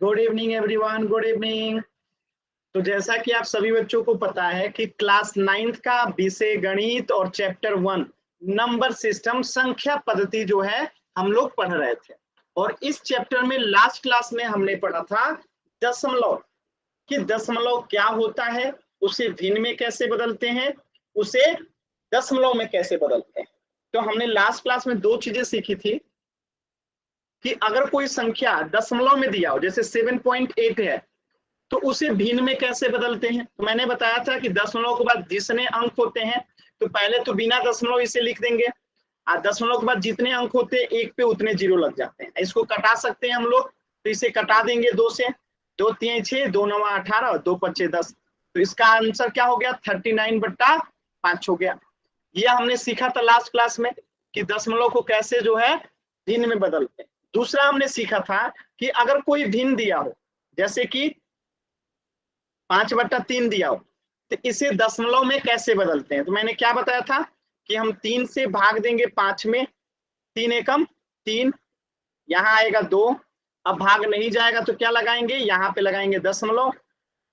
Good evening everyone, good evening. तो जैसा कि आप सभी बच्चों को पता है कि क्लास नाइन्थ का विषय गणित और चैप्टर 1 नंबर सिस्टम संख्या पद्धति जो है हम लोग पढ़ रहे थे। और इस चैप्टर में लास्ट क्लास में हमने पढ़ा था दशमलव, कि दशमलव क्या होता है, उसे भिन्न में कैसे बदलते हैं, उसे दशमलव में कैसे बदलते हैं। तो हमने लास्ट क्लास में दो चीजें सीखी थी कि अगर कोई संख्या दशमलव में दिया हो, जैसे 7.8 है, तो उसे भिन्न में कैसे बदलते हैं। तो मैंने बताया था कि दशमलव के बाद जितने अंक होते हैं, तो पहले तो बिना दशमलव इसे लिख देंगे, और दशमलव के बाद जितने अंक होते हैं एक पे उतने जीरो लग जाते हैं। इसको कटा सकते हैं हम लोग, तो इसे कटा देंगे दो से, दो तीन 6, दो नवा 18 और दो पच्चे 10। तो इसका आंसर क्या हो गया, 39/5 हो गया। ये हमने सीखा था लास्ट क्लास में कि दशमलव को कैसे जो है भिन्न में बदलते हैं। दूसरा हमने सीखा था कि अगर कोई भिन्न दिया हो, जैसे कि 5/3 दिया हो, तो इसे दशमलव में कैसे बदलते हैं। तो मैंने क्या बताया था कि हम 3 से भाग देंगे 5 में, 3 एकम 3, यहाँ आएगा 2। अब भाग नहीं जाएगा तो क्या लगाएंगे, यहाँ पे लगाएंगे दशमलव।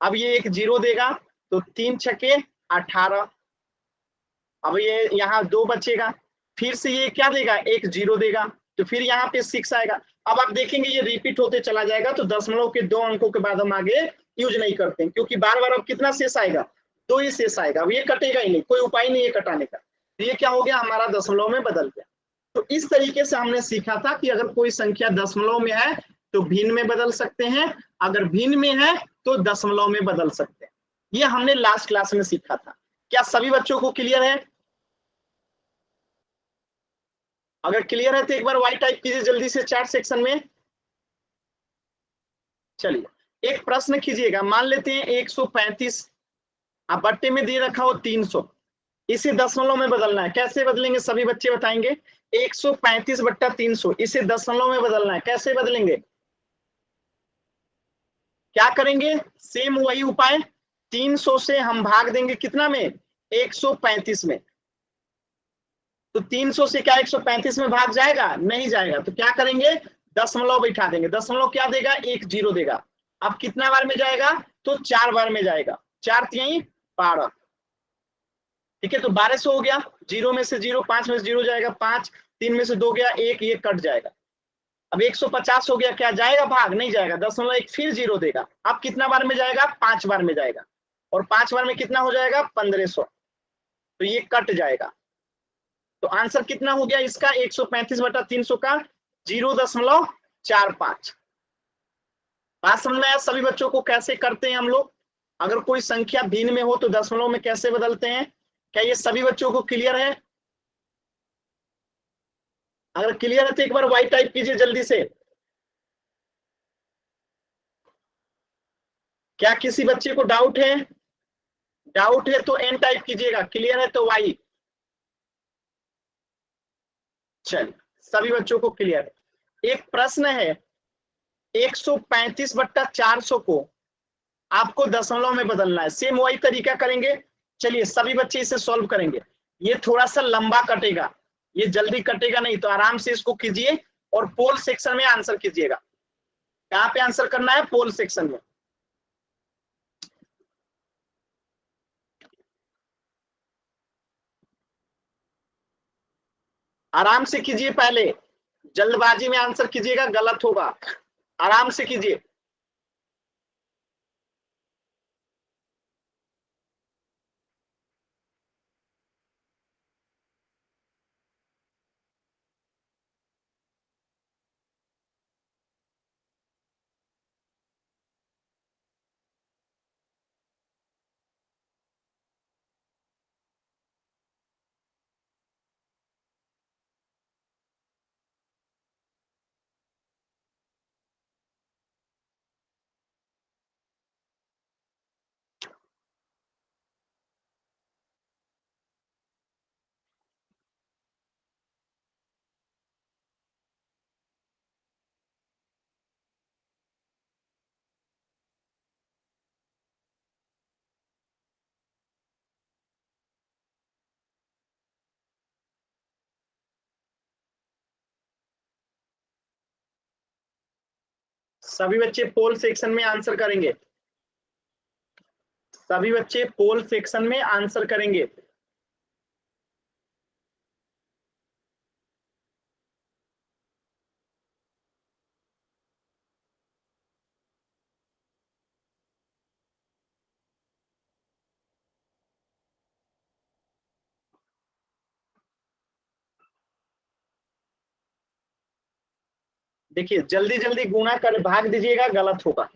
अब ये एक जीरो देगा, तो 3 छके 18। अब ये यहाँ 2 बचेगा, फिर से ये क्या देगा, एक जीरो देगा, तो फिर यहाँ पे 6 आएगा। अब आप देखेंगे ये रिपीट होते चला जाएगा, तो दशमलव के 2 अंकों के बाद हम आगे यूज नहीं करते हैं, क्योंकि बार बार अब कितना शेष आएगा, 2 ही शेष आएगा। अब ये कटेगा ही नहीं, कोई उपाय नहीं है कटाने का। तो ये क्या हो गया, हमारा दशमलव में बदल गया। तो इस तरीके से हमने सीखा था कि अगर कोई संख्या दशमलव में है तो भिन्न में बदल सकते हैं, अगर भिन्न में है तो दशमलव में बदल सकते हैं। ये हमने लास्ट क्लास में सीखा था। क्या सभी बच्चों को क्लियर है? अगर क्लियर है तो एक बार वाई टाइप कीजिए जल्दी से चैट सेक्शन में। चलिए एक प्रश्न कीजिएगा, मान लेते हैं 135 आप बट्टे में दे रखा हो 300, इसे दशमलव में बदलना है, कैसे बदलेंगे सभी बच्चे बताएंगे। 135/300 इसे दशमलव में बदलना है, कैसे बदलेंगे, क्या करेंगे, सेम वही उपाय। 300 से हम भाग देंगे कितना में, 135 में। तो 300 से क्या 135 में भाग जाएगा, नहीं जाएगा, तो क्या करेंगे, दशमलव बैठा देंगे। दशमलव क्या देगा, एक जीरो देगा। अब कितना बार में जाएगा, तो 4 बार में जाएगा, 4 3 12। ठीक है, तो 1200 हो गया। जीरो में से जीरो, 5 में से जीरो जाएगा 5, 3 में से 2 गया 1, ये कट जाएगा। अब 150 हो गया, क्या जाएगा भाग, नहीं जाएगा। दशमलव एक फिर जीरो देगा। अब कितना बार में जाएगा, 5 बार में जाएगा, और 5 बार में कितना हो जाएगा, 1500। तो ये कट जाएगा। तो आंसर कितना हो गया इसका, 135/300 का 0.45। बात समझ में आया सभी बच्चों को, कैसे करते हैं हम लोग। अगर कोई संख्या भिन्न में हो तो दशमलव में कैसे बदलते हैं, क्या ये सभी बच्चों को क्लियर है? अगर क्लियर है तो एक बार वाई टाइप कीजिए जल्दी से। क्या किसी बच्चे को डाउट है? डाउट है तो एन टाइप कीजिएगा, क्लियर है तो वाई। चलिए सभी बच्चों को क्लियर है। एक प्रश्न है, 135/400 को आपको दशमलव में बदलना है, सेम वही तरीका करेंगे। चलिए सभी बच्चे इसे सॉल्व करेंगे। ये थोड़ा सा लंबा कटेगा, ये जल्दी कटेगा नहीं, तो आराम से इसको कीजिए और पोल सेक्शन में आंसर कीजिएगा। कहाँ पे आंसर करना है, पोल सेक्शन में। आराम से कीजिए, पहले जल्दबाजी में आंसर कीजिएगा, गलत होगा। आराम से कीजिए। सभी बच्चे पोल सेक्शन में आंसर करेंगे, सभी बच्चे पोल सेक्शन में आंसर करेंगे। देखिए जल्दी जल्दी गुणा कर भाग दीजिएगा, गलत होगा।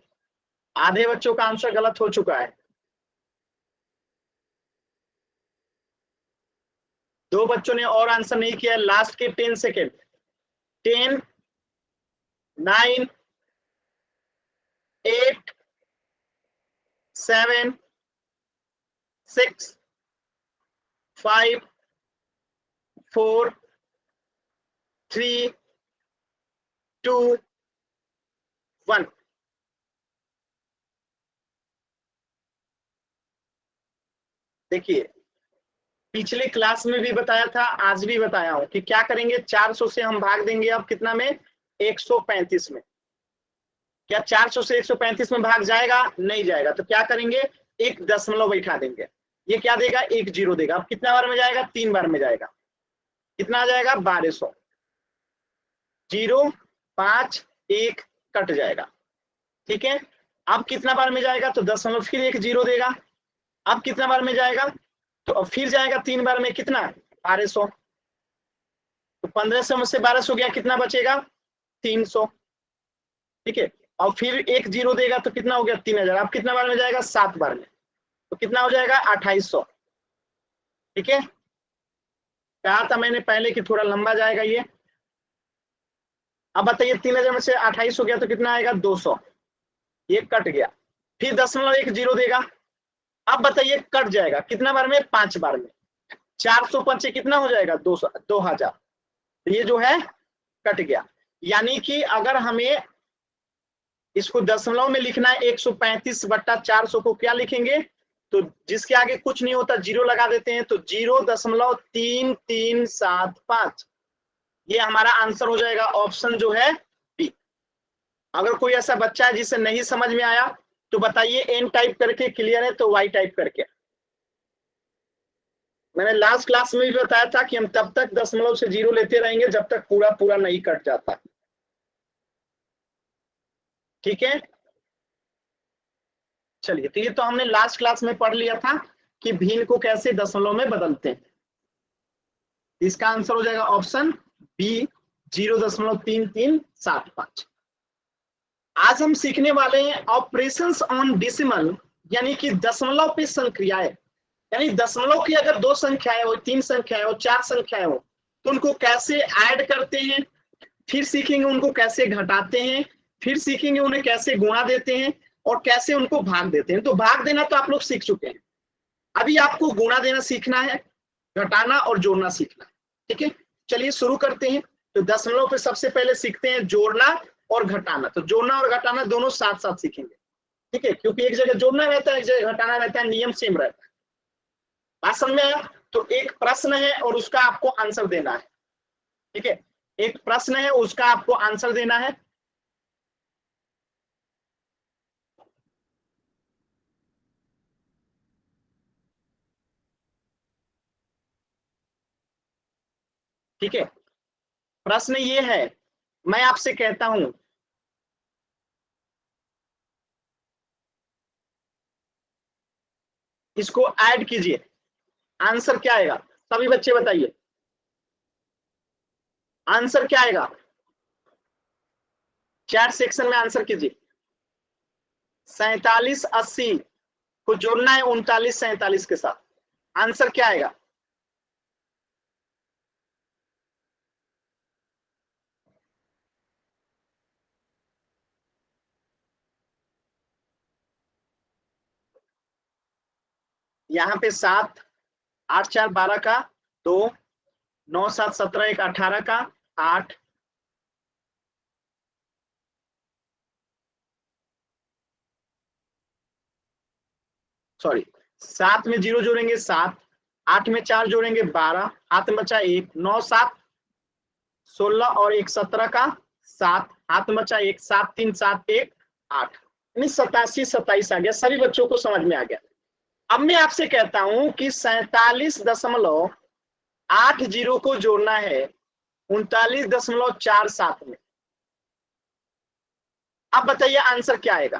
आधे बच्चों का आंसर गलत हो चुका है। 2 बच्चों ने और आंसर नहीं किया, लास्ट के 10 सेकेंड। 10, 9, 8, 7, 6, 5, 4, 3, 2, 1। देखिए पिछले क्लास में भी बताया था, आज भी बताया हूं कि क्या करेंगे, 400 से हम भाग देंगे अब कितना में, 135 में। क्या 400 से 135 में भाग जाएगा? नहीं जाएगा। तो क्या करेंगे, एक दशमलव बैठा देंगे। ये क्या देगा, 1 जीरो देगा। अब कितना बार में जाएगा, 3 बार में जाएगा। कितना आ जाएगा, 1200। 0, 5, 1 कट जाएगा। ठीक है, अब कितना बार में जाएगा, तो दशमलव फिर 1 जीरो देगा। अब कितना बार में जाएगा, तो अब फिर जाएगा 3 बार में, कितना, 1200। तो 1500 में से 1200 गया, कितना बचेगा, 300। ठीक है, और फिर 1 जीरो देगा तो कितना हो गया, 3000। अब कितना बार में जाएगा, 7 बार में, तो कितना हो जाएगा, 2800। ठीक है, कहा था मैंने पहले कि थोड़ा लंबा जाएगा ये। अब बताइए 3000 में से 28 हो गया तो कितना आएगा, 200। ये कट गया। फिर 0.1 जीरो देगा। अब बताइए कट जाएगा कितना बार में, 5 बार में। 400 पंचे कितना हो जाएगा, 200, 2000। तो ये जो है कट गया। यानी कि अगर हमें इसको दशमलव में लिखना है, 135/400 को क्या लिखेंगे, तो जिसके आगे कुछ नहीं होता जीरो लगा देते हैं, तो 0.3375। ये हमारा आंसर हो जाएगा, ऑप्शन जो है बी। अगर कोई ऐसा बच्चा है जिसे नहीं समझ में आया तो बताइए, एन टाइप करके क्लियर है तो वाई टाइप करके। मैंने लास्ट क्लास में भी बताया था कि हम तब तक दशमलव से जीरो लेते रहेंगे जब तक पूरा पूरा नहीं कट जाता। ठीक है, चलिए, तो ये तो हमने लास्ट क्लास में पढ़ लिया था कि भिन्न को कैसे दशमलव में बदलते हैं। इसका आंसर हो जाएगा ऑप्शन बी, 0.3375। आज हम सीखने वाले हैं ऑपरेशंस ऑन डेसिमल, यानी कि दशमलव पे संक्रियाएं। यानी दशमलव की अगर 2 संख्याएं हो, 3 संख्याएं हो, 4 संख्याएं हो, तो उनको कैसे ऐड करते हैं, फिर सीखेंगे उनको कैसे घटाते हैं, फिर सीखेंगे उन्हें कैसे गुणा देते हैं, और कैसे उनको भाग देते हैं। तो भाग देना तो आप लोग सीख चुके हैं, अभी आपको गुणा देना सीखना है, घटाना और जोड़ना सीखना है। ठीक है, चलिए शुरू करते हैं। तो दशमलव पे सबसे पहले सीखते हैं जोड़ना और घटाना। तो जोड़ना और घटाना दोनों साथ साथ सीखेंगे। ठीक है, क्योंकि एक जगह जोड़ना रहता है, एक जगह घटाना रहता है, नियम सेम रहता है। बात समझ में आया? तो एक प्रश्न है और उसका आपको आंसर देना है। ठीक है, एक प्रश्न है, उसका आपको आंसर देना है। ठीक है, प्रश्न ये है, मैं आपसे कहता हूं इसको ऐड कीजिए, आंसर क्या आएगा, सभी बच्चे बताइए, आंसर क्या आएगा, चैट सेक्शन में आंसर कीजिए। 4780 को जोड़ना है 3947 के साथ, आंसर क्या आएगा। यहाँ पे 7, 8 4 12 का 2, 9 7 17 1 18 का 8, सॉरी 7 में 0 जोड़ेंगे 7, 8 में 4 जोड़ेंगे 12, हाथ में बचा 1, 9 7 16 और 1 17 का 7, हाथ में बचा 1, 7 3 7 1 8, यानी 87 27 आ गया। सभी बच्चों को समझ में आ गया। अब मैं आपसे कहता हूं कि 47.80 को जोड़ना है 39.47 में। अब बताइए आंसर क्या आएगा?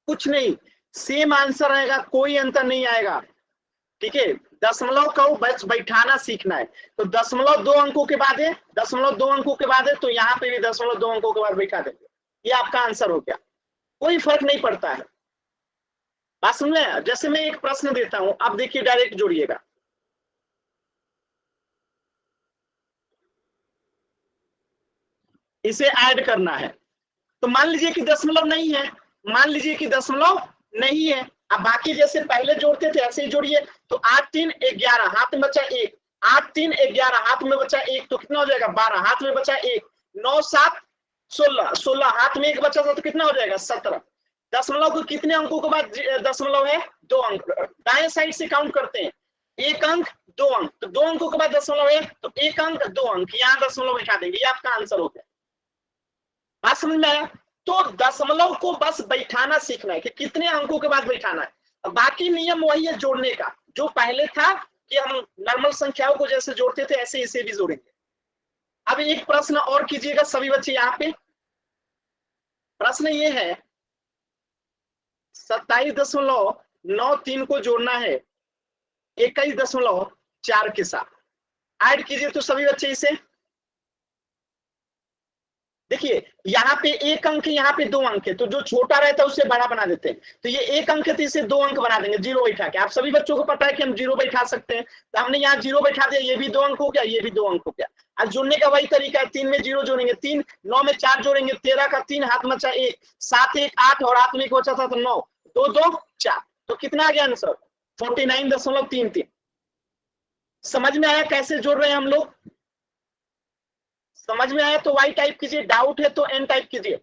कुछ नहीं, सेम आंसर आएगा, कोई अंतर नहीं आएगा। ठीक है, दशमलव को बस बैठाना सीखना है। तो दशमलव 2 अंकों के बाद है, दशमलव 2 अंकों के बाद है, तो यहाँ पे भी दशमलव 2 अंकों के बाद बैठा देंगे। ये आपका आंसर हो गया, कोई फर्क नहीं पड़ता है। बात सुन रहे? जैसे मैं एक प्रश्न देता हूं, आप देखिए डायरेक्ट जोड़िएगा। इसे ऐड करना है, तो मान लीजिए कि दशमलव नहीं है, मान लीजिए कि दशमलव नहीं है। अब बाकी जैसे पहले जोड़ते थे ऐसे ही जोड़िए। तो 8 3 11, हाथ में बचा 1, 8 3 11, हाथ में बचा 1, तो कितना हो जाएगा? 12, हाथ में बचा 1, 9 7 16, 16 हाथ में 1 बचा था, तो कितना हो जाएगा? 17। दशमलव को कितने अंकों के बाद दशमलव है? 2 अंक। दाएं साइड से काउंट करते हैं, 1 अंक 2 अंक, तो 2 अंकों के बाद दशमलव है, तो 1 अंक 2 अंक, यहाँ दशमलव बैठा देंगे। ये आपका आंसर हो गया। बात समझ में आया? तो दशमलव को बस बैठाना सीखना है कि कितने अंकों के बाद बैठाना है। बाकी नियम वही है जोड़ने का, जो पहले था कि हम नॉर्मल संख्याओं को जैसे जोड़ते थे ऐसे इसे भी जोड़ेंगे। अब एक प्रश्न और कीजिएगा सभी बच्चे यहाँ पे। प्रश्न ये है, 27.93 को जोड़ना है 21.4 के साथ। ऐड कीजिए तो सभी बच्चे इसे। देखिए यहाँ पे 1 अंक, यहाँ पे 2 अंक है, तो जो छोटा रहता है उससे बड़ा बना देते हैं। तो ये 1 अंक है तो इसे 2 अंक बना देंगे, 0 बैठा के। आप सभी बच्चों को पता है कि हम 0 बैठा सकते हैं, तो हमने यहाँ 0 बैठा दिया। ये भी 2 अंक हो गया, ये भी 2 अंक हो गया। आज जोड़ने का वही तरीका है, 3 में 0 जोड़ेंगे 3, 9 में 4 जोड़ेंगे 13 का 3, हाथ में बचा 1, 7 1 8, और हाथ में 1 बचा था तो 9, 2 2 4, तो कितना आ गया आंसर? 49.33। समझ में आया कैसे जोड़ रहे हैं हम लोग? समझ में आया तो वाई टाइप कीजिए, डाउट है तो एन टाइप कीजिए।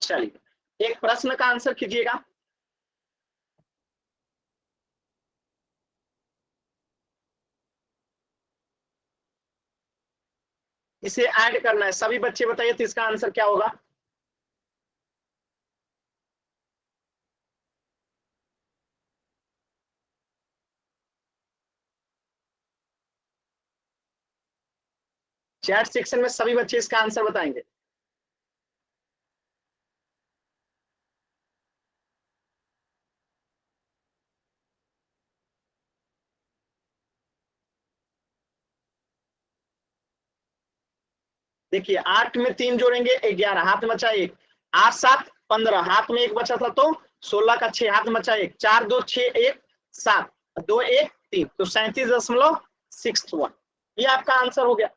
चलिए एक प्रश्न का आंसर कीजिएगा। इसे ऐड करना है, सभी बच्चे बताइए तो इसका आंसर क्या होगा? चैट सेक्शन में सभी बच्चे इसका आंसर बताएंगे। देखिए 8 में 3 जोड़ेंगे 11, हाथ में बचा 1, 8 7 15, हाथ में 1 बचा था तो 16 का 6, हाथ में बचा 1, 4 2 6 1 7, 2 1 3, तो 37.61 ये आपका आंसर हो गया।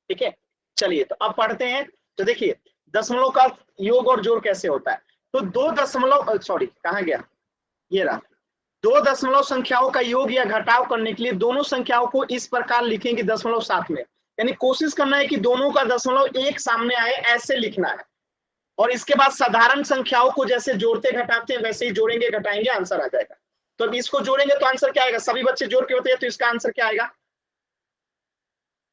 ठीक है, चलिए तो अब पढ़ते हैं। तो देखिए दशमलव का योग और जोड़ कैसे होता है। तो दो दशमलव, सॉरी कहाँ गया, ये रहा। दो दशमलव संख्याओं का योग या घटाव करने के लिए दोनों संख्याओं को इस प्रकार लिखेंगे दशमलव साथ में, यानी कोशिश करना है कि दोनों का दशमलव एक सामने आए, ऐसे लिखना है। और इसके बाद साधारण संख्याओं को जैसे जोड़ते घटाते हैं वैसे ही जोड़ेंगे घटाएंगे, आंसर आ जाएगा। तो अब इसको जोड़ेंगे तो आंसर क्या आएगा? सभी बच्चे जोड़ के बताइए तो इसका आंसर क्या आएगा?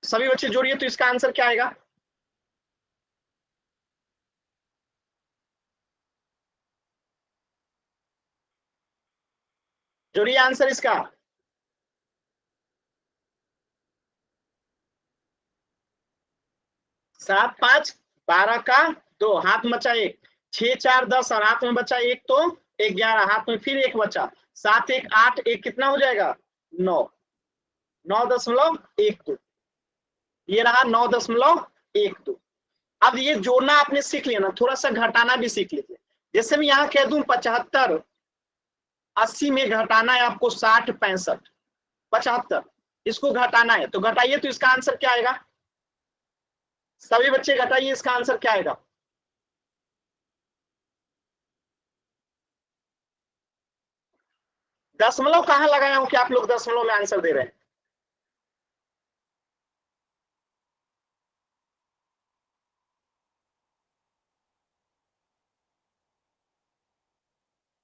सभी बच्चे जोड़िए तो इसका आंसर क्या आएगा? जोड़िए आंसर इसका। 7 5 12 का 2, हाथ में बचा 1, 6 4 10, और हाथ में बचा 1 तो 11, हाथ में फिर 1 बचा, 7 1 8, 1 कितना हो जाएगा? 9, 9.12। ये रहा 9.12। अब ये जोड़ना आपने सीख लिया ना, थोड़ा सा घटाना भी सीख लीजिए। जैसे मैं यहाँ कह दूं 75, 80 में घटाना है आपको 60 65, 75 इसको घटाना है, तो घटाइए तो इसका आंसर क्या आएगा? सभी बच्चे घटाइए, इसका आंसर क्या आएगा? दशमलव कहाँ लगाया हूं कि आप लोग दशमलव में आंसर दे रहे हैं?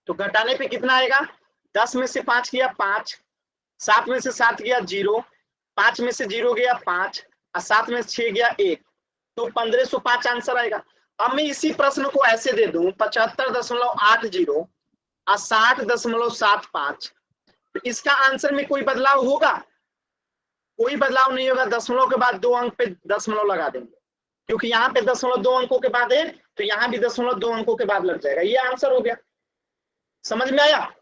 तो घटाने पे कितना आएगा, 10 में से 5 गया 5, 7 में से 7 गया 0, 5 में से 0 गया 5 और 7 में से 6 गया 1, तो 1505 आंसर आएगा। अब मैं इसी प्रश्न को ऐसे दे दूं 75.80 और 60.75, तो इसका आंसर में कोई बदलाव होगा? कोई बदलाव नहीं होगा। दशमलव के बाद 2 अंक पे दशमलव लगा देंगे, क्योंकि यहाँ पे दशमलव 2 अंकों के बाद है, तो यहाँ भी दशमलव 2 अंकों के बाद लग जाएगा। ये आंसर हो गया। समझ में आया?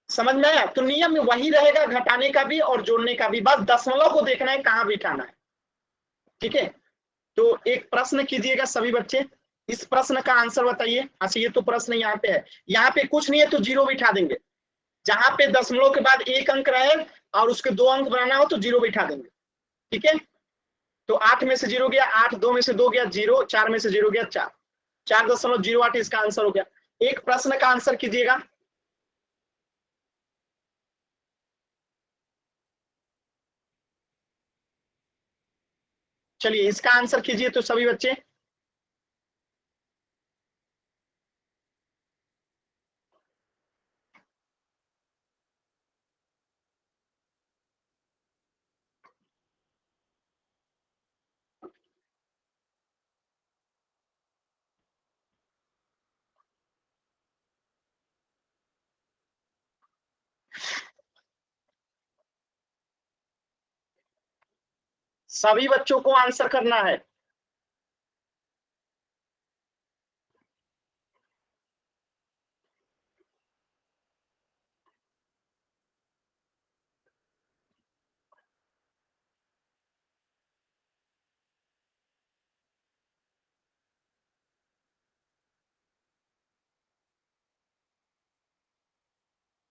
समझ में आया? तो नियम वही रहेगा घटाने का भी और जोड़ने का भी, बस दशमलव को देखना है कहाँ बिठाना है। ठीक है, तो एक प्रश्न कीजिएगा सभी बच्चे, इस प्रश्न का आंसर बताइए। अच्छा, ये तो प्रश्न यहाँ पे है, यहाँ पे कुछ नहीं है तो 0 बिठा देंगे। जहां पे दशमलव के बाद 1 अंक रहे और उसके 2 अंक बनाना हो तो 0 बिठा देंगे। ठीक है, तो 8 में से 0 गया 8, 2 में से 2 गया 0, 4 में से 0 गया 4, 4.08 इसका आंसर हो गया। एक प्रश्न का आंसर कीजिएगा। चलिए इसका आंसर कीजिए तो सभी बच्चे। सभी बच्चों को आंसर करना है।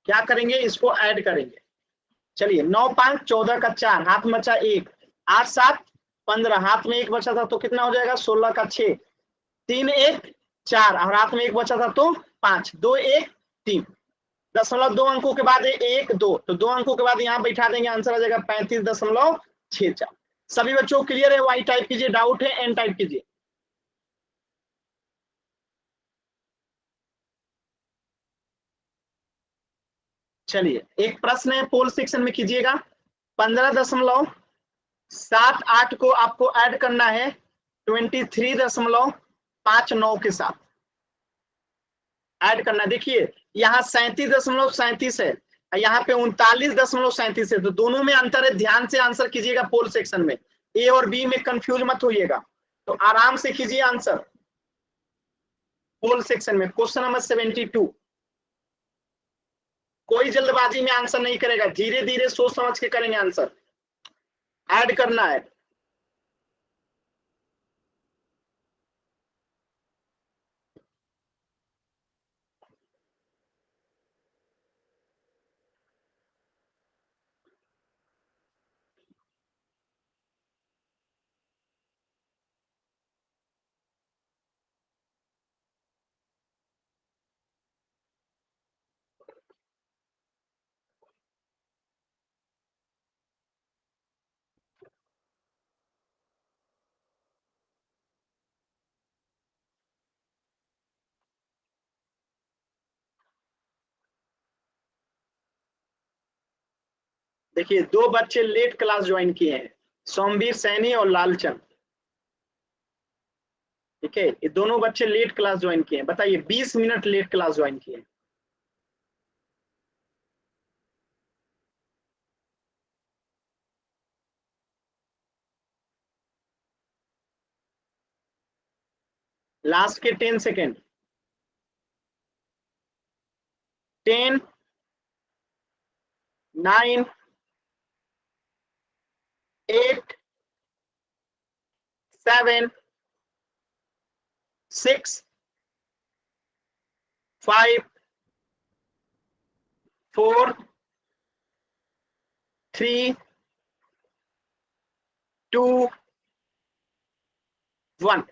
क्या करेंगे, इसको ऐड करेंगे। चलिए 9 5 14 का 4, हाथ में बचा 1, 8 7 15, हाथ में 1 बचा था तो कितना हो जाएगा, 16 का 6, 3 1 4 और हाथ में 1 बचा था तो 5, 2 1 3, दशमलव 2 अंकों के बाद 1 2, तो 2 अंकों के बाद यहाँ बैठा देंगे, आंसर आ जाएगा 35.64। सभी बच्चों क्लियर है? वाई टाइप कीजिए, डाउट है एन टाइप कीजिए। चलिए एक प्रश्न है, पोल सेक्शन में कीजिएगा। 15.78 को आपको ऐड करना है 23.59 के साथ ऐड करना है। देखिए यहाँ 37.37 है, यहाँ पे 39.37 है, तो दोनों में अंतर है। ध्यान से आंसर कीजिएगा पोल सेक्शन में, ए और बी में कंफ्यूज मत होइएगा, तो आराम से कीजिए आंसर पोल सेक्शन में। क्वेश्चन नंबर 72, कोई जल्दबाजी में आंसर नहीं करेगा, धीरे धीरे सोच समझ के करेंगे आंसर। ऐड करना है। देखिए 2 बच्चे लेट क्लास ज्वाइन किए हैं, सोमवीर सैनी और लालचंद। ठीक है, ये दोनों बच्चे लेट क्लास ज्वाइन किए हैं। बताइए 20 मिनट लेट क्लास ज्वाइन किए हैं। लास्ट के 10 सेकेंड, 10 9 8 7 6 5 4 3 2 1।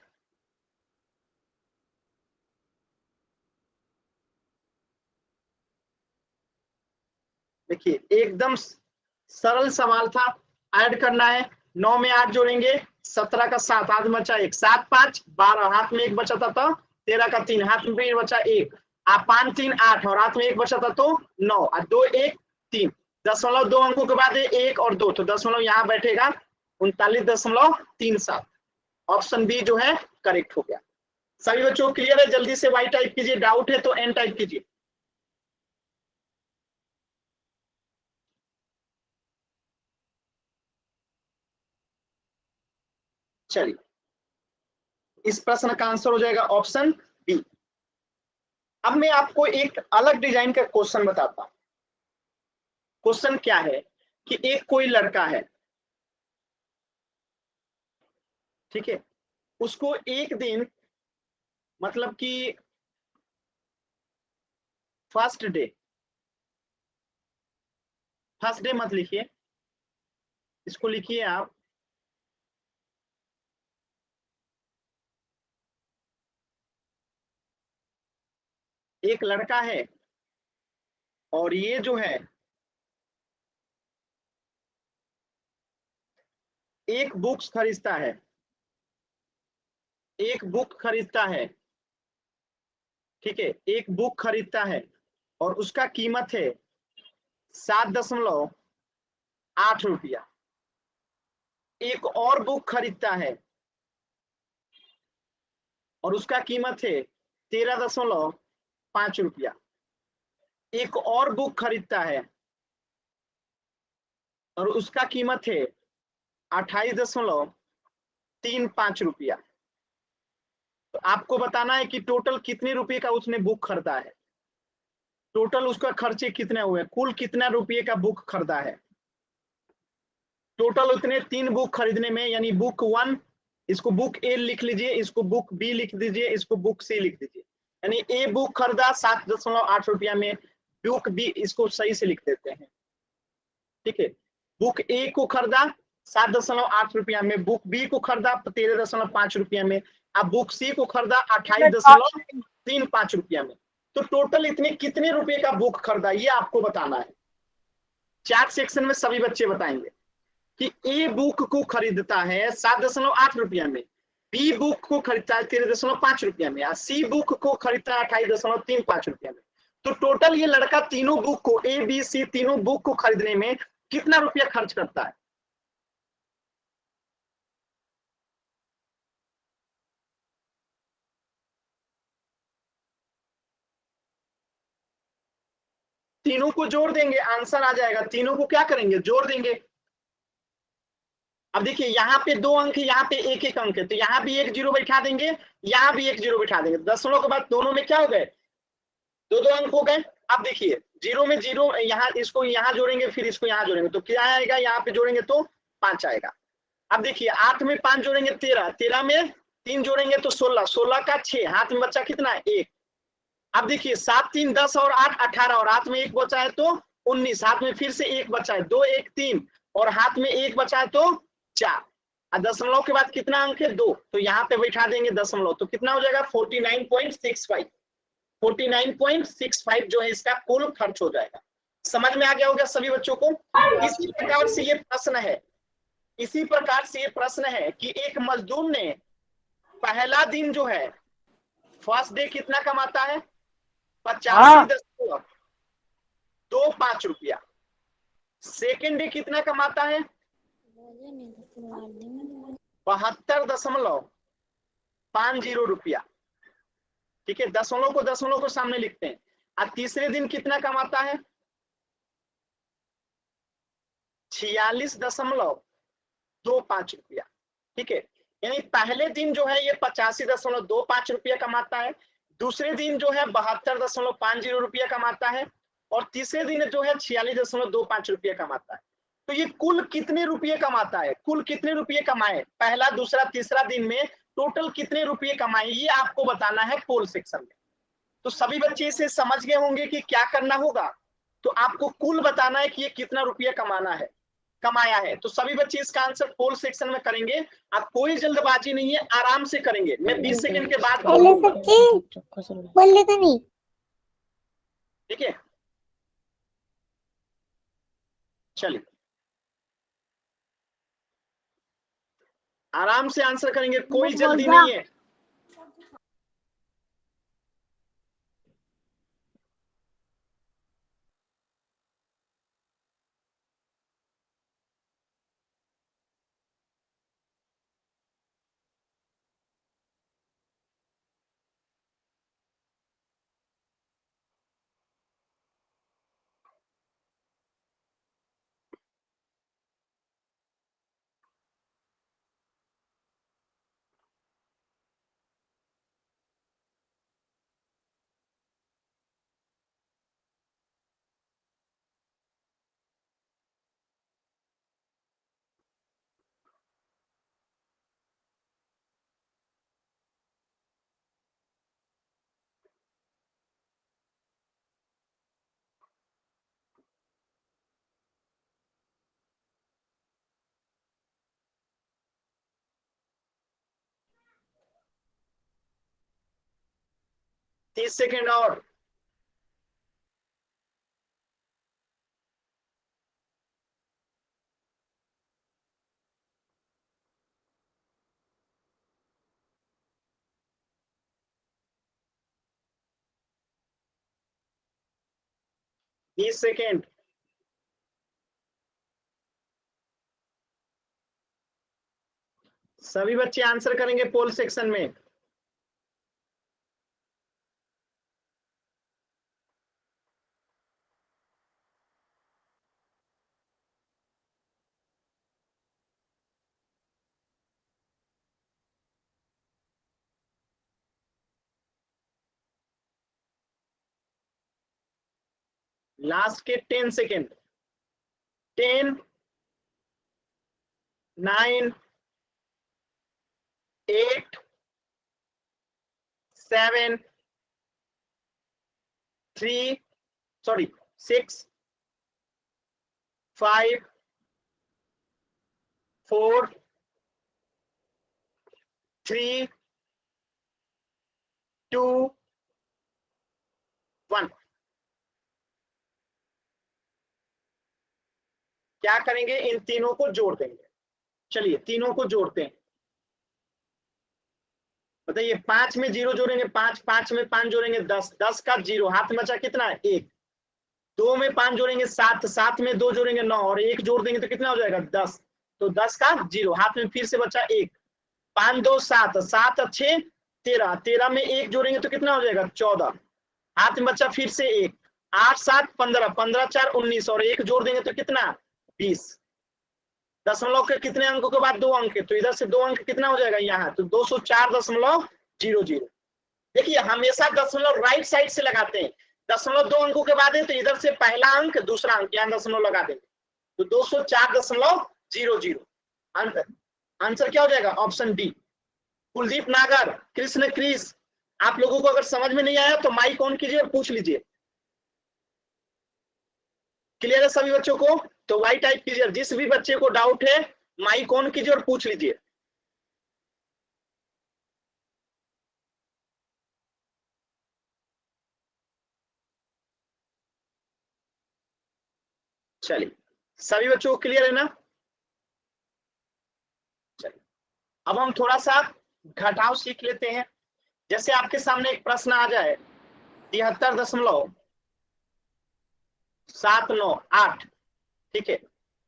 देखिए एकदम सरल सवाल था। ऐड करना है, 9 में 8 जोड़ेंगे, 17 का 7, हाथ में बचा 1, 7 5 12, हाथ में 1 बचा था तो 13 का 3, हाथ में बचा 1, आप 5 3 8 और हाथ में 1 बचा था तो 9 और 2 1 3, 0.2 अंकों के बाद 1 और 2, तो दशमलव यहाँ बैठेगा 39.37। ऑप्शन बी जो है करेक्ट हो गया। सभी बच्चों क्लियर है? जल्दी से वाई टाइप कीजिए, डाउट है तो एन टाइप कीजिए। चलिए, इस प्रश्न का आंसर हो जाएगा ऑप्शन बी। अब मैं आपको एक अलग डिजाइन का क्वेश्चन बताता हूं। क्वेश्चन क्या है कि एक कोई लड़का है, ठीक है, उसको एक दिन मतलब कि फर्स्ट डे मत लिखिए, इसको लिखिए आप एक लड़का है और ये जो है एक बुक्स खरीदता है, एक बुक खरीदता है, ठीक है, एक बुक खरीदता है और उसका कीमत है 7.8 रुपया। एक और बुक खरीदता है और उसका कीमत है 13.5 रुपया। एक और बुक खरीदता है और उसका कीमत है 28.35 रुपया। तो आपको बताना है कि टोटल कितने रुपए का उसने बुक खरीदा है, टोटल उसका खर्चे कितने हुए, कुल कितना रुपये का बुक खरीदा है। टोटल उतने 3 बुक खरीदने में, यानी बुक 1, इसको बुक ए लिख लीजिए, इसको बुक बी लिख दीजिए, इसको बुक सी लिख दीजिए। यानी ए बुक खरीदा 7.8 रुपया में, बुक बी, इसको सही से लिख देते हैं, ठीक है। बुक ए को खरीदा 7.8 रुपया में, बुक बी को खरीदा 13.5 रुपया में, अब बुक सी को खरीदा 28.35 रुपया में। तो टोटल इतने कितने रुपए का बुक खरीदा ये आपको बताना है। चैट सेक्शन में सभी बच्चे बताएंगे कि ए बुक को खरीदता है 7.8 रुपया में, बी बुक को खरीदता है 13.5 रुपया में, सी बुक को खरीदता है 28.35 रुपया में। तो टोटल ये लड़का तीनों बुक को, ए बी सी तीनों बुक को खरीदने में कितना रुपया खर्च करता है। तीनों को जोड़ देंगे, आंसर आ जाएगा। तीनों को क्या करेंगे, जोड़ देंगे। अब देखिए यहाँ पे 2 अंक है, यहाँ पे एक एक अंक है, तो यहाँ भी एक जीरो बैठा देंगे, यहाँ भी एक जीरो बैठा देंगे। दशमलव के बाद दोनों में क्या हो गए, 2 अंक हो गए। अब देखिए जीरो में जीरो, यहाँ इसको यहाँ जोड़ेंगे, फिर इसको यहाँ जोड़ेंगे, तो क्या आएगा, यहाँ पे जोड़ेंगे तो 5 आएगा। अब देखिए 8 में 5 जोड़ेंगे 13, 13 में 3 जोड़ेंगे तो 16, 16 का 6, हाथ में बच्चा कितना है 1। अब देखिए 7 3 10 और 8 18 और हाथ में 1 बचा है तो 19, हाथ में फिर से 1 बचा है, 2 1 3 और हाथ में 1 बचा है तो 4। और दशमलव के बाद कितना अंक है 2, तो यहाँ पे बैठा देंगे दशमलव, तो कितना हो जाएगा 49.65। 49.65 जो है इसका कुल खर्च हो जाएगा। समझ में आ गया होगा सभी बच्चों को। इसी प्रकार से ये प्रश्न है, इसी प्रकार से ये प्रश्न है कि एक मजदूर ने पहला दिन जो है फर्स्ट डे कितना कमाता है 85.25 रुपया। सेकेंड डे कितना कमाता है 72.50 रुपया, ठीक है, दशमलव को सामने लिखते हैं। और तीसरे दिन कितना कमाता है 46.25 रुपया, ठीक है। यानी पहले दिन जो है ये 85.25 रुपया कमाता है, दूसरे दिन जो है 72.50 रुपया कमाता है, और तीसरे दिन जो है 46.25 रुपया कमाता है। तो ये कुल कितने रुपये कमाता है, कुल कितने रुपये कमाए पहला दूसरा तीसरा दिन में, टोटल कितने रुपये कमाए, ये आपको बताना है पोल सेक्शन में। तो सभी बच्चे इसे समझ गए होंगे कि क्या करना होगा। तो आपको कुल बताना है कि ये कितना रुपया कमाया है। तो सभी बच्चे इसका आंसर पोल सेक्शन में करेंगे। अब कोई जल्दबाजी नहीं है, आराम से करेंगे, मैं 20 सेकंड के बाद बोलूंगा, ठीक है। चलिए आराम से आंसर करेंगे, कोई जल्दी नहीं है। 30 सेकेंड और। बीस सेकेंड। सभी बच्चे आंसर करेंगे पोल सेक्शन में। लास्ट के 10 सेकेंड। 10, 9, 8, 7, 3, सॉरी 6, 5, 4, 3, 2, 1। क्या करेंगे, इन तीनों को जोड़ देंगे। चलिए तीनों को जोड़ते हैं। बताइए, 5 में 0 जोड़ेंगे 5, 5 में 5 जोड़ेंगे 10, 10 का 0 हाथ में बचा कितना है 1। 2 में 5 जोड़ेंगे 7, 7 में 2 जोड़ेंगे 9 और 1 जोड़ देंगे तो कितना हो जाएगा 10। तो 10 का 0 हाथ में फिर से बचा 1। 5 2 7, 7 6 13, 13 में 1 जोड़ेंगे तो कितना हो जाएगा 14। हाथ में बचा फिर से 1। 8 7 15, 15 4 19 और 1 जोड़ देंगे तो कितना 20। दशमलव के कितने अंकों के बाद 2 अंक है तो इधर से 2 अंक कितना हो जाएगा यहाँ, तो 204.00। देखिए हमेशा दशमलव राइट साइड से लगाते हैं। दशमलव 2 अंकों के बाद है तो इधर से पहला अंक दूसरा अंक यहाँ दशमलव लगा देंगे तो 204.00। आंसर क्या हो जाएगा, ऑप्शन डी। कुलदीप नागर, कृष्ण क्रिस, आप लोगों को अगर समझ में नहीं आया तो माइक ऑन कीजिए और पूछ लीजिए। क्लियर है सभी बच्चों को? तो वाई टाइप कीजिए, जिस भी बच्चे को डाउट है माइक ऑन कीजिए और पूछ लीजिए। चलिए सभी बच्चों को क्लियर है ना? चलिए अब हम थोड़ा सा घटाव सीख लेते हैं। जैसे आपके सामने एक प्रश्न आ जाए 73.798, ठीक है,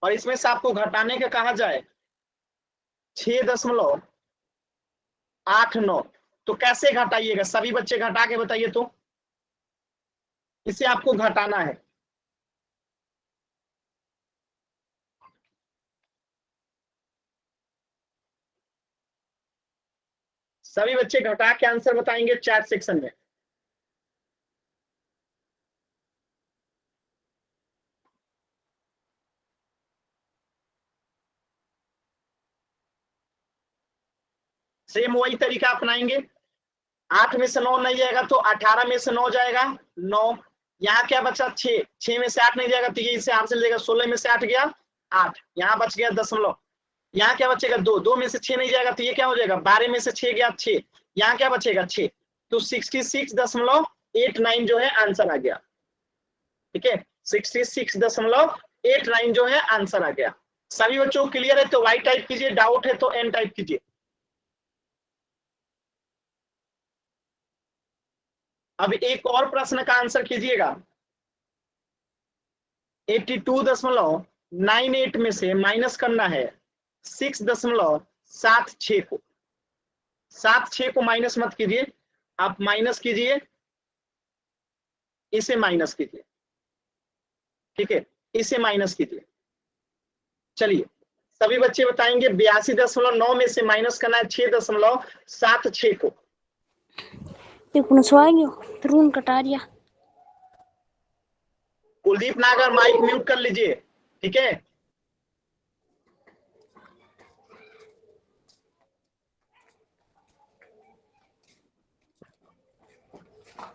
और इसमें से आपको घटाने का कहा जाए 6.89, तो कैसे घटाइएगा? सभी बच्चे घटा के बताइए तो। इसे आपको घटाना है। सभी बच्चे घटा के आंसर बताएंगे चैट सेक्शन में। सेम वही तरीका अपनाएंगे। 8 में से 9 नहीं जाएगा तो 18 में से 9 जाएगा 9। यहाँ क्या बचा 6, 6 में से 8 नहीं जाएगा तो ये इसे 8 से जाएगा। 16 में से 8 गया 8, यहाँ बच गया दशमलव। यहाँ क्या बचेगा 2, 2 में से 6 नहीं जाएगा तो ये क्या हो जाएगा 12 में से 6 गया 6, यहाँ क्या बचेगा 6, तो 66.89 जो है आंसर आ गया। ठीक है, 66.89 जो है आंसर आ गया। सभी बच्चों को क्लियर है तो वाई टाइप कीजिए, डाउट है तो एन टाइप कीजिए। अब एक और प्रश्न का आंसर कीजिएगा। 82.98 में से माइनस करना है 6.76 को। 76 को माइनस मत कीजिए, आप माइनस कीजिए, इसे माइनस कीजिए। ठीक है, इसे माइनस कीजिए। चलिए सभी बच्चे बताएंगे 82.9 में से माइनस करना है 6.76 को। तरुण कटारिया। कुलदीप नागर माइक म्यूट कर लीजिए। ठीक है,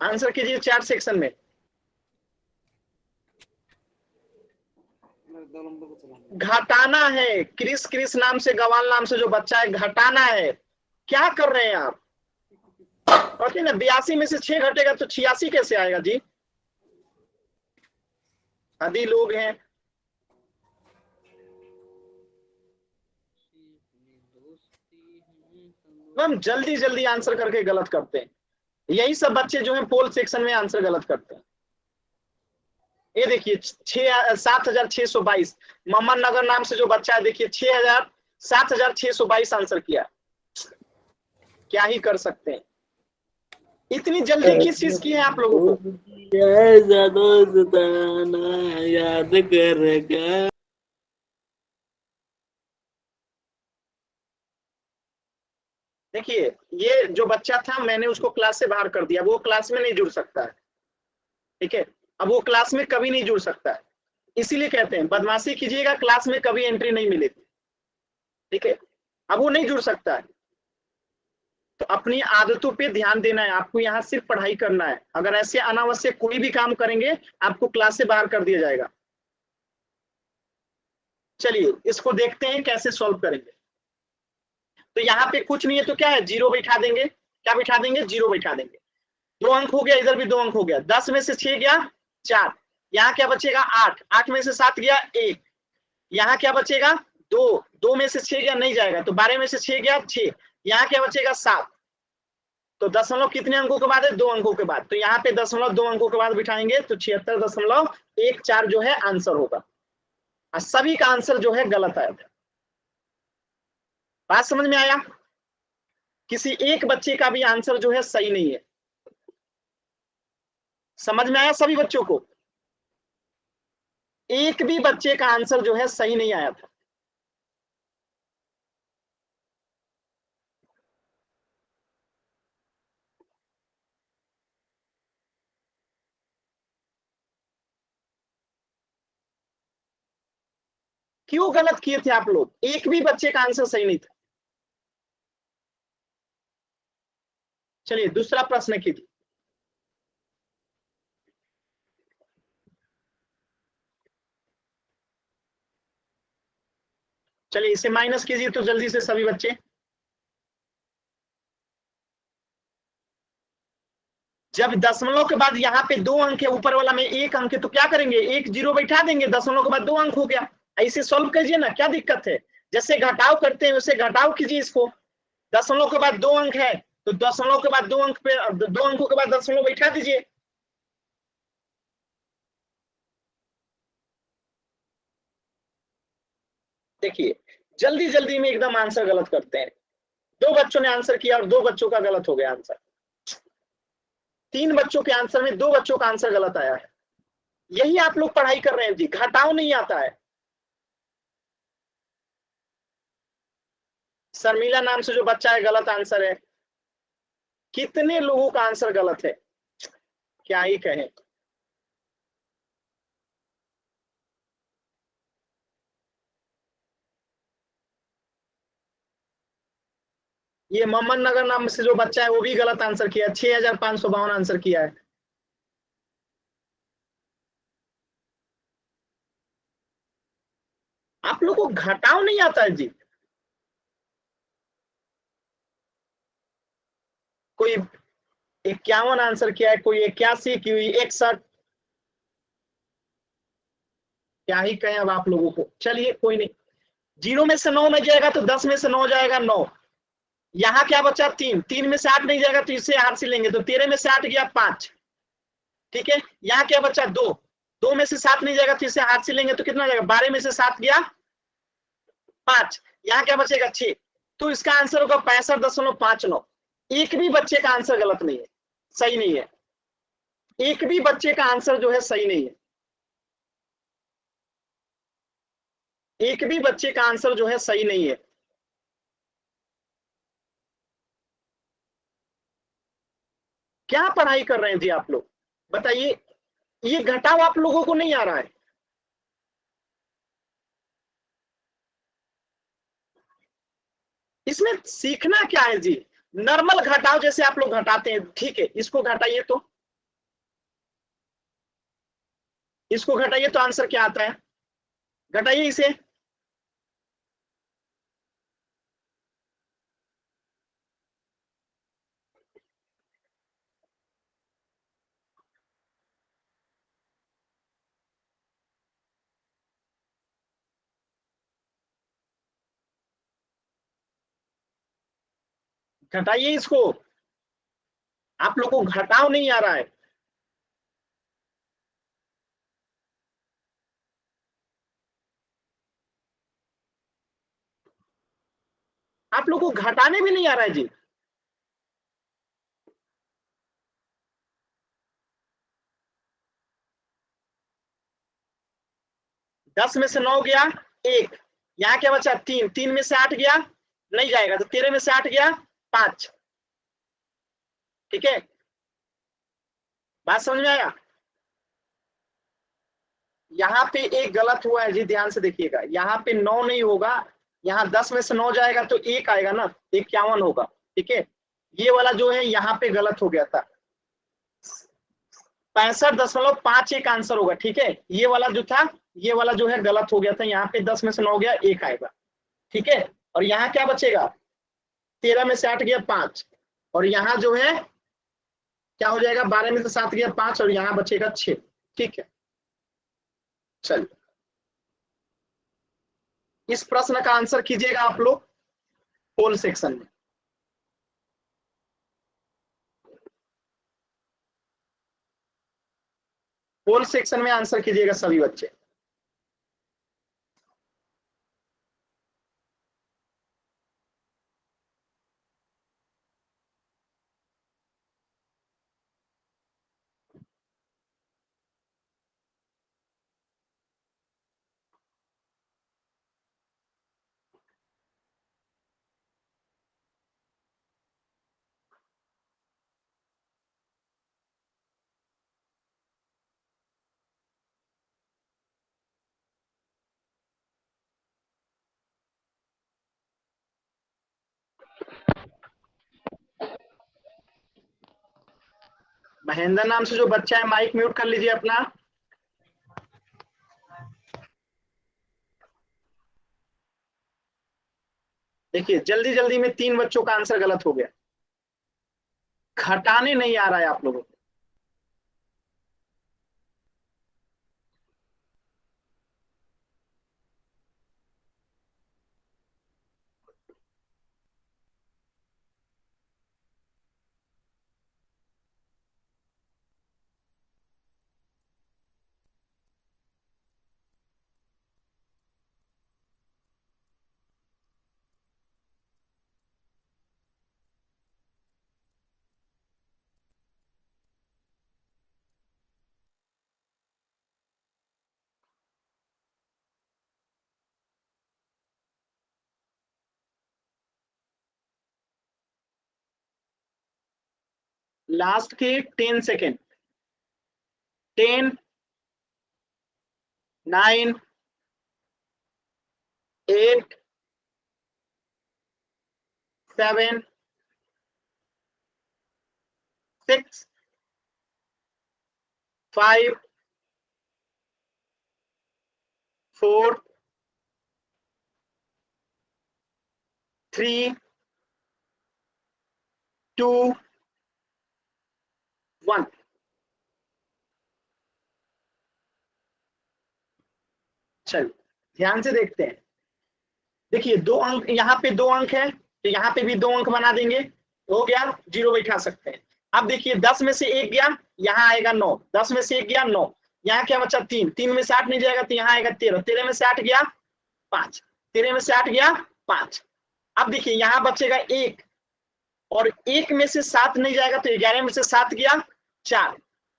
आंसर कीजिए चैट सेक्शन में। घटाना है, क्रिस क्रिस नाम से, गवाल नाम से जो बच्चा है, घटाना है। क्या कर रहे हैं आप? कहते ना 82 में से 6 घटेगा तो 86 कैसे आएगा जी? आदि लोग हैं। हम जल्दी जल्दी आंसर करके गलत करते हैं। यही सब बच्चे जो है पोल सेक्शन में आंसर गलत करते हैं। ये देखिए 7,622 मोहम्मद नगर नाम से जो बच्चा है, देखिए 7,622 आंसर किया। क्या ही कर सकते हैं। इतनी जल्दी किस चीज की है आप लोगों को? याद करेगा। देखिए ये जो बच्चा था मैंने उसको क्लास से बाहर कर दिया, वो क्लास में नहीं जुड़ सकता है। ठीक है, अब वो क्लास में कभी नहीं जुड़ सकता है। इसीलिए कहते हैं बदमाशी कीजिएगा, क्लास में कभी एंट्री नहीं मिलेगी। ठीक है, अब वो नहीं जुड़ सकता है। तो अपनी आदतों पे ध्यान देना है, आपको यहाँ सिर्फ पढ़ाई करना है। अगर ऐसे अनावश्यक कोई भी काम करेंगे आपको क्लास से बाहर कर दिया जाएगा। चलिए इसको देखते हैं कैसे सॉल्व करेंगे। तो यहाँ पे कुछ नहीं है तो क्या है, जीरो बैठा देंगे। क्या बैठा देंगे? जीरो बैठा देंगे। 2 अंक हो गया, इधर भी 2 अंक हो गया। 10 में से 6 गया 4, यहाँ क्या बचेगा 8, 8 में से 7 गया 1, यहाँ क्या बचेगा 2, 2 में से 6 गया नहीं जाएगा, तो 12 में से 6 गया 6, यहाँ क्या बचेगा 7। तो दशमलव कितने अंकों के बाद है? 2 अंकों के बाद। तो यहाँ पे दशमलव 2 अंकों के बाद बिठाएंगे तो 76.14 जो है आंसर होगा। और सभी का आंसर जो है गलत आया था। बात समझ में आया? किसी एक बच्चे का भी आंसर जो है सही नहीं है। समझ में आया सभी बच्चों को? एक भी बच्चे का आंसर जो है सही नहीं आया था। क्यों गलत किए थे आप लोग? एक भी बच्चे का आंसर सही नहीं था। चलिए दूसरा प्रश्न कीजिए। चलिए इसे माइनस कीजिए तो जल्दी से सभी बच्चे। जब दशमलव के बाद यहाँ पे 2 अंक है, ऊपर वाला में 1 अंक है, तो क्या करेंगे? एक जीरो बैठा देंगे, दशमलव के बाद 2 अंक हो गया। ऐसे सॉल्व कीजिए ना, क्या दिक्कत है? जैसे घटाव करते हैं वैसे घटाव कीजिए इसको। दशमलव के बाद 2 अंक है तो दशमलव के बाद 2 अंक पे 2 अंकों के बाद दशमलव बैठा दीजिए। देखिए जल्दी जल्दी में एकदम आंसर गलत करते हैं। 2 बच्चों ने आंसर किया और 2 बच्चों का गलत हो गया आंसर। 3 बच्चों के आंसर में 2 बच्चों का आंसर गलत आया है। यही आप लोग पढ़ाई कर रहे हैं जी, घटाव नहीं आता है। शर्मिला नाम से जो बच्चा है गलत आंसर है। कितने लोगों का आंसर गलत है, क्या ही कहें। ये मोहम्मद नगर नाम से जो बच्चा है वो भी गलत आंसर किया, 6,552 आंसर किया है। आप लोग को घटाव नहीं आता है जी? कोई 51 आंसर किया है, कोई 81, कोई 61। क्या ही कहें अब आप लोगों को। चलिए कोई नहीं। 0 में से 9 नहीं जाएगा तो 10 में से 9 जाएगा 9। यहाँ क्या बचा 3, 3 में से 8 नहीं जाएगा तो इससे हार से लेंगे, तो 13 में से 8 गया 5। ठीक है, यहाँ क्या बचा 2, 2 में से 7 नहीं जाएगा तो इससे हार से लेंगे तो कितना जाएगा? 12 में से 7 गया 5, यहाँ क्या बचेगा 6। तो इसका आंसर होगा 65.59। एक भी बच्चे का आंसर गलत नहीं है, सही नहीं है। एक भी बच्चे का आंसर जो है सही नहीं है। एक भी बच्चे का आंसर जो है सही नहीं है। क्या पढ़ाई कर रहे हैं जी आप लोग, बताइए? ये घटाव आप लोगों को नहीं आ रहा है। इसमें सीखना क्या है जी? नॉर्मल घटाव जैसे आप लोग घटाते हैं, ठीक है, इसको घटाइए तो, इसको घटाइए तो आंसर क्या आता है? घटाइए इसे। घटाइए इसको, आप लोग को घटाव नहीं आ रहा है। आप लोग को घटाने भी नहीं आ रहा है जी। दस में से 9 गया, एक, यहाँ क्या बचा, तीन, तीन में से 8 गया, नहीं जाएगा, तो 13 में से 8 गया, 5। ठीक है, बात समझ में आया। यहाँ पे एक गलत हुआ है जी, ध्यान से देखिएगा, यहाँ पे 9 नहीं होगा, यहाँ 10 में से 9 जाएगा तो एक आएगा ना, 51 होगा। ठीक है, ये वाला जो है यहाँ पे गलत हो गया था, 65.51 आंसर होगा। ठीक है, ये वाला जो था, ये वाला जो है गलत हो गया था, यहाँ पे 10 में से 9 गया, एक आएगा। ठीक है, और यहाँ क्या बचेगा, 13 में से 8 गया, 5, और यहाँ जो है क्या हो जाएगा, 12 में से 7 गया, 5, और यहाँ बचेगा 6। ठीक है, चलिए इस प्रश्न का आंसर कीजिएगा आप लोग पोल सेक्शन में। पोल सेक्शन में आंसर कीजिएगा सभी बच्चे। महेंद्र नाम से जो बच्चा है, माइक म्यूट कर लीजिए अपना। देखिए जल्दी जल्दी में 3 बच्चों का आंसर गलत हो गया, घटाने नहीं आ रहा है आप लोगों को। लास्ट के 10 सेकेंड, 10, 9, 8, 7, 6, 5, 4, 3, 2, 1। चलिए ध्यान से देखते हैं। देखिए 2 अंक, यहाँ पे 2 अंक है, तो यहाँ पे भी 2 अंक बना देंगे, हो गया, 0 बैठा सकते हैं। अब देखिए 10 में से 1 गया, यहाँ आएगा 9, 10 में से 1 गया 9, यहाँ क्या बचा, 3, 3 में से 8 नहीं जाएगा, तो यहाँ आएगा 13, 13 में से 8 गया 5, 13 में से 8 गया 5। अब देखिए यहाँ बचेगा 1, और 1 में से 7 नहीं जाएगा, तो 11 में से 7 गया 4,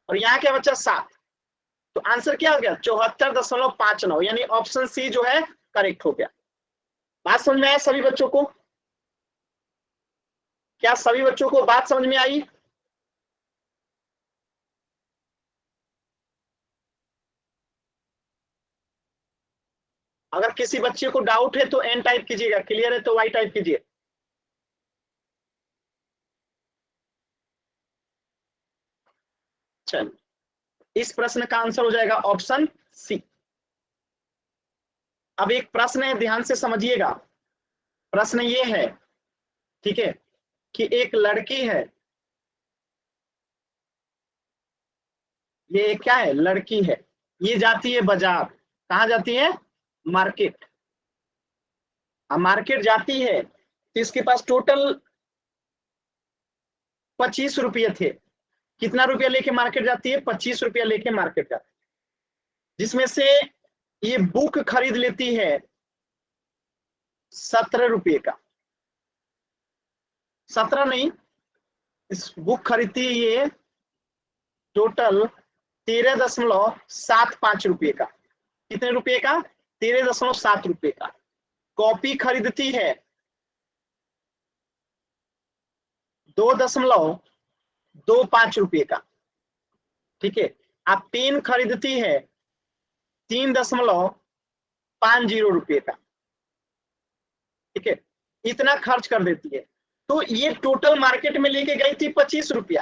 और यहाँ क्या बचा 7। तो आंसर क्या हो गया, 74.59, यानी ऑप्शन सी जो है करेक्ट हो गया। बात समझ में आया सभी बच्चों को? क्या सभी बच्चों को बात समझ में आई? अगर किसी बच्चे को डाउट है तो एन टाइप कीजिएगा, क्लियर है तो वाई टाइप कीजिए। चल, इस प्रश्न का आंसर हो जाएगा ऑप्शन सी। अब एक प्रश्न है, ध्यान से समझिएगा। प्रश्न ये है, ठीक है, कि एक लड़की है, ये क्या है, लड़की है, ये जाती है बाजार, कहाँ जाती है, मार्केट। अब मार्केट जाती है तो इसके पास टोटल 25 रुपये थे। कितना रुपया लेके मार्केट जाती है? 25 रुपया लेके मार्केट जाती है, जिसमें से ये बुक खरीद लेती है 17 रुपये का। 17 नहीं, इस बुक खरीदती है ये टोटल 13.75 रुपये का। कितने रुपये का? 13.7 रुपये का। कॉपी खरीदती है 2.25 रुपये का। ठीक है। आप पेन खरीदती है 3.50 रुपये का। ठीक है, इतना खर्च कर देती है। तो ये टोटल मार्केट में लेके गई थी 25 रुपया।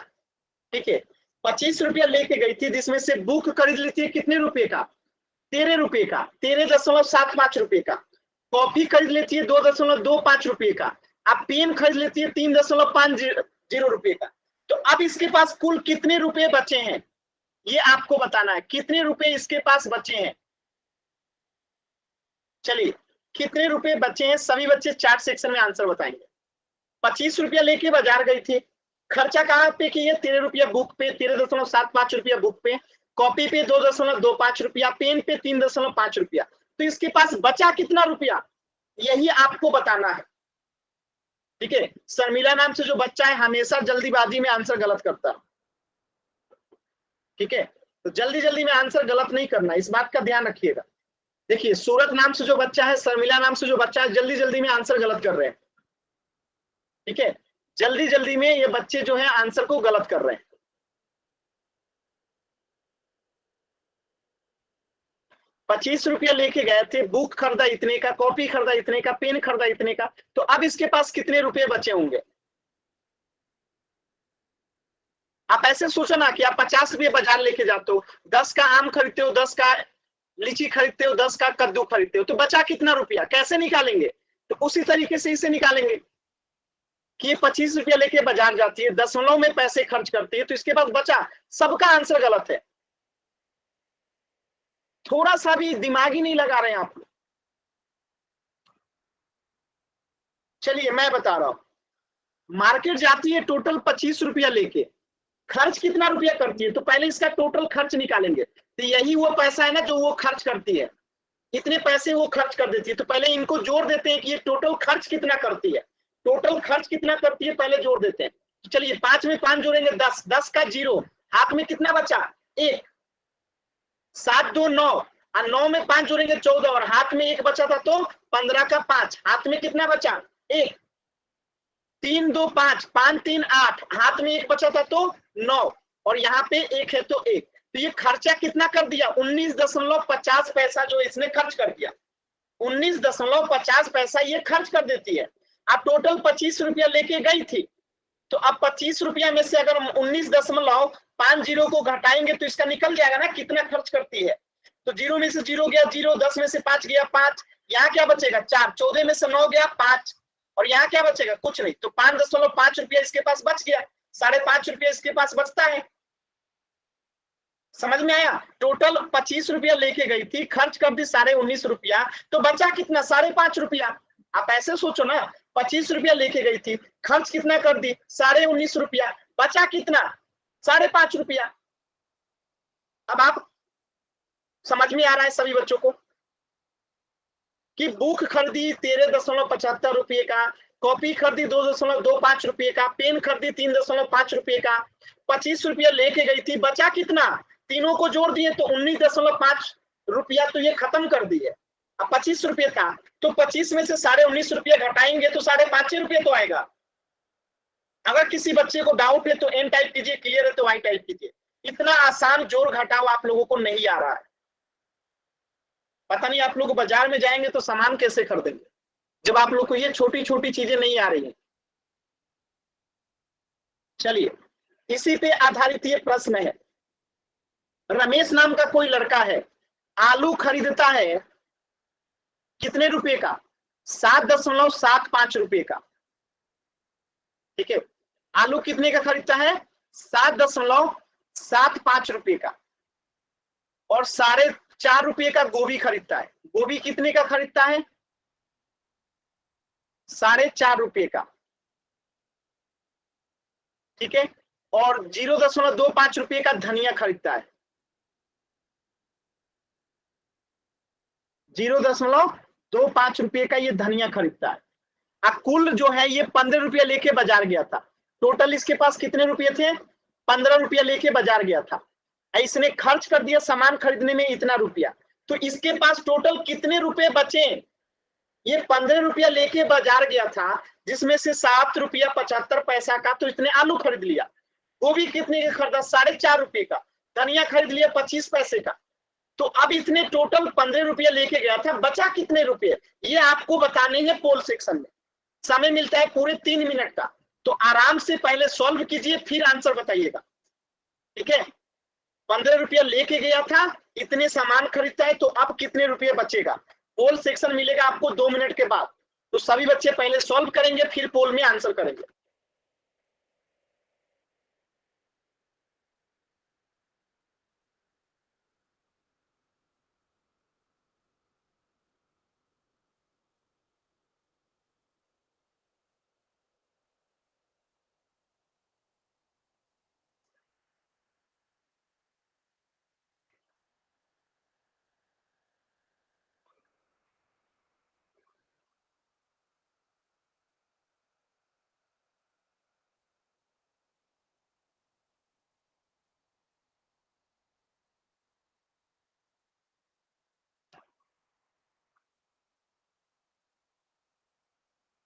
ठीक है, 25 रुपया लेके गई थी, जिसमें से बुक खरीद लेती है कितने रुपए का? 13 रुपये का, 13.75 रुपये का। कॉपी खरीद लेती है 2.25 रुपये का। आप पेन खरीद लेती है 3.50 रुपये का। तो अब इसके पास कुल कितने रुपए बचे हैं, ये आपको बताना है। कितने रुपए इसके पास बचे हैं? चलिए, कितने रुपए बचे हैं? सभी बच्चे चार्ट सेक्शन में आंसर बताएंगे। 25 रुपया लेके बाजार गई थी, खर्चा कहाँ पे किए? 13 रुपया बुक पे, 13.75 रुपया बुक पे, कॉपी पे 2.25 रुपया, पेन पे 3.5 रुपया। तो इसके पास बचा कितना रुपया, यही आपको बताना है। ठीक है, शर्मिला नाम से जो बच्चा है हमेशा जल्दीबाजी में आंसर गलत करता है। ठीक है, तो जल्दी जल्दी में आंसर गलत नहीं करना, इस बात का ध्यान रखिएगा। देखिए, सूरत नाम से जो बच्चा है, शर्मिला नाम से जो बच्चा है, जल्दी जल्दी में आंसर गलत कर रहे हैं। ठीक है, जल्दी जल्दी में ये बच्चे जो है आंसर को गलत कर रहे हैं। 25 रुपया लेके गए थे, बुक खरीदा इतने का, कॉपी खरीदा इतने का, पेन खरीदा इतने का। तो अब इसके पास कितने रुपए बचे होंगे? आप ऐसे सोचो ना कि आप 50 रुपये बाजार लेके जाते हो, 10 का आम खरीदते हो, 10 का लीची खरीदते हो, 10 का कद्दू खरीदते हो, तो बचा कितना रुपया? कैसे निकालेंगे? तो उसी तरीके से इसे निकालेंगे कि ये 25 रुपया लेके बाजार जाती है, दशमलव में पैसे खर्च करती है, तो इसके पास बचा। सबका आंसर गलत है, थोड़ा सा भी दिमाग ही नहीं लगा रहे हैं आप लोग। चलिए मैं बता रहा हूं, मार्केट जाती है टोटल 25 रुपया लेके, खर्च कितना रुपया करती है? तो पहले इसका टोटल खर्च निकालेंगे। तो यही वो पैसा है ना जो वो खर्च करती है, इतने पैसे वो खर्च कर देती है। तो पहले इनको जोड़ देते हैं कि ये टोटल खर्च कितना करती है। टोटल खर्च कितना करती है पहले जोड़ देते हैं। तो चलिए 5 में 5 जोड़ेंगे 10, 10 का 0, हाथ में कितना बचा? 1, 7 2 9, और 9 में 5 जोड़ेंगे 14, और हाथ में 1 बचा था तो 15 का 5, हाथ में कितना बचा? 1, 3 2 5, 5 3 8, हाथ में 1 बचा था तो 9, और यहाँ पे 1 है तो 1। तो ये खर्चा कितना कर दिया? 19.50 पैसा जो इसने खर्च कर दिया। 19.50 पैसा ये खर्च कर देती है। अब टोटल 25 रुपया लेके गई थी, तो अब 25 रुपया में से अगर 19.50 को घटाएंगे तो इसका निकल जाएगा ना कितना खर्च करती है। तो 0 में से 0 गया 0, 10 में से 5 गया 5, यहाँ क्या बचेगा? 4, 14 में से 9 गया 5, और यहाँ क्या बचेगा? कुछ नहीं। तो 5.5 रुपया इसके पास बच गया, 5.5 रुपया इसके पास बचता है। समझ में आया? टोटल 25 रुपया लेके गई थी, खर्च कर दी 19.5 रुपया, तो बचा कितना? 5.5 रुपया। आप ऐसे सोचो ना, 25 रुपया लेके गई थी, खर्च कितना कर दी? 19.5 रुपया, बचा कितना? 5.5 रुपया। अब आप समझ में आ रहा है सभी बच्चों को कि बुक खरीदी 13.75 रुपये का, कॉपी खरीदी 2.25 रुपये का, पेन खरीदी 3.5 रुपये का, 25 रुपया लेके गई थी, बचा कितना? तीनों को जोड़ दिए तो 19.5 रुपया तो ये खत्म कर दिए। अब 25 रुपये था, तो 25 में से 19.5 रुपया घटाएंगे तो 5.5 रुपये तो आएगा। अगर किसी बच्चे को डाउट है तो एन टाइप कीजिए, क्लियर है तो वाई टाइप कीजिए। इतना आसान जोड़ घटाव आप लोगों को नहीं आ रहा है। पता नहीं आप लोग बाजार में जाएंगे तो सामान कैसे खरीदेंगे जब आप लोग को ये छोटी छोटी चीजें नहीं आ रही हैं। चलिए, इसी पे आधारित ये प्रश्न है। रमेश नाम का कोई लड़का है, आलू खरीदता है कितने रुपए का? 7.75 रुपए का। ठीक है, आलू कितने का खरीदता है? 7.75 रुपए का। और 4.5 रुपए का गोभी खरीदता है। गोभी कितने का खरीदता है? 4.5 रुपए का। ठीक है, और 0.25 रुपये का धनिया खरीदता है, 0.25 रुपये का ये धनिया खरीदता है। कुल जो है ये 15 रुपया लेके बाजार गया था। टोटल इसके पास कितने रुपये थे? 15 रुपया लेके बाजार गया था। इसने खर्च कर दिया सामान खरीदने में इतना रुपया, तो इसके पास टोटल कितने रुपए बचे? ये 15 रुपया लेके बाजार गया था, जिसमें से 7.75 रुपया का तो इसने आलू खरीद लिया, गोभी कितने का खरीदा? 4.5 रुपये का, धनिया खरीद लिया 25 पैसे का। तो अब इसने टोटल 15 रुपया लेके गया था, बचा कितने रुपये? ये आपको बताने हैं पोल सेक्शन में। समय मिलता है पूरे 3 मिनट का, तो आराम से पहले सॉल्व कीजिए फिर आंसर बताइएगा, ठीक है। 15 रुपया लेके गया था, इतने सामान खरीदता है, तो अब कितने रुपये बचेगा? पोल सेक्शन मिलेगा आपको 2 मिनट के बाद। तो सभी बच्चे पहले सॉल्व करेंगे फिर पोल में आंसर करेंगे।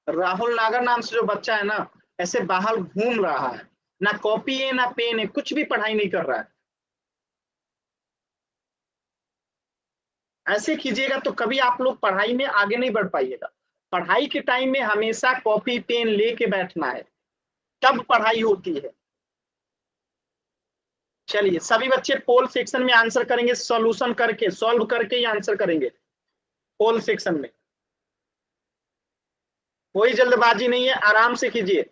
राहुल नागर नाम से जो बच्चा है ना, ऐसे बाहर घूम रहा है, ना कॉपी है ना पेन है, कुछ भी पढ़ाई नहीं कर रहा है। ऐसे कीजिएगा तो कभी आप लोग पढ़ाई में आगे नहीं बढ़ पाइएगा। पढ़ाई के टाइम में हमेशा कॉपी पेन लेके बैठना है, तब पढ़ाई होती है। चलिए सभी बच्चे पोल सेक्शन में आंसर करेंगे, सॉल्यूशन करके, सॉल्व करके ही आंसर करेंगे पोल सेक्शन में। कोई जल्दबाजी नहीं है, आराम से कीजिए।